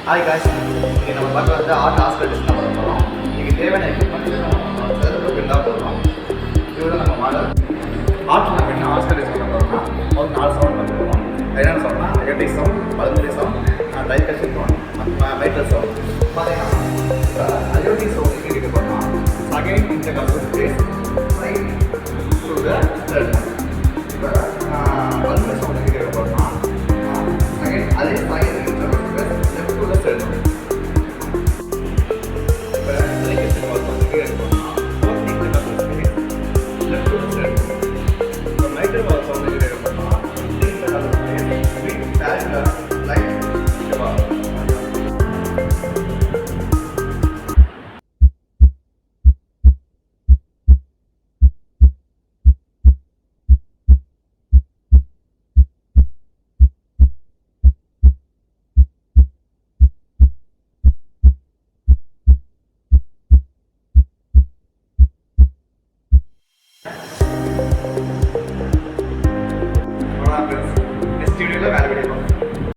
Hi guys, இன்றைக்கி நம்ம பார்க்க வந்து ஆர்ட் ஆஸ்கல்டேஷன் பண்ண போகிறோம். இன்றைக்கி தேவையான எக்யூப்மெண்ட் செலவு இருந்தால் போதும். இதுதான் நம்ம மாடல். ஆர்ட் நம்ம என்ன ஆஸ்கல்டேஷன் பண்ண போகிறோம்னா ஒரு 4 சவுண்ட் பண்ணுறோம். என்னென்ன சவுண்ட்னா எலக்ட்ரிக் சவுண்ட், பல்மரி சவுண்ட், டைகர்ஷன் சவுண்ட், மைட்ரல் சவுண்ட். பார்த்தீங்கன்னா எலக்ட்ரிக் சவுண்ட் எங்கே இருக்க போகிறோம். அகைன் இந்த கன்சல் space right to the left. இப்போ பல்மரி சவுண்ட் எங்கே இருக்க போகிறோம்னா அகைன் அதே side left to the left. இப்போ டைகர்ஷன் சவுண்ட் எங்கே இருக்க போகிறோம்னா போத் இந்த கன்சல் space left to the left. இப்போ மைட்ரல் சவுண்ட் எங்கே இருக்க போகிறோம்னா இந்த கன்சல் ஸ்பேஸ் வித் பேரலல் லைட் ஓகேவா. நெக்ஸ்ட் வீடியோவில் வேலை கிடைக்கும்.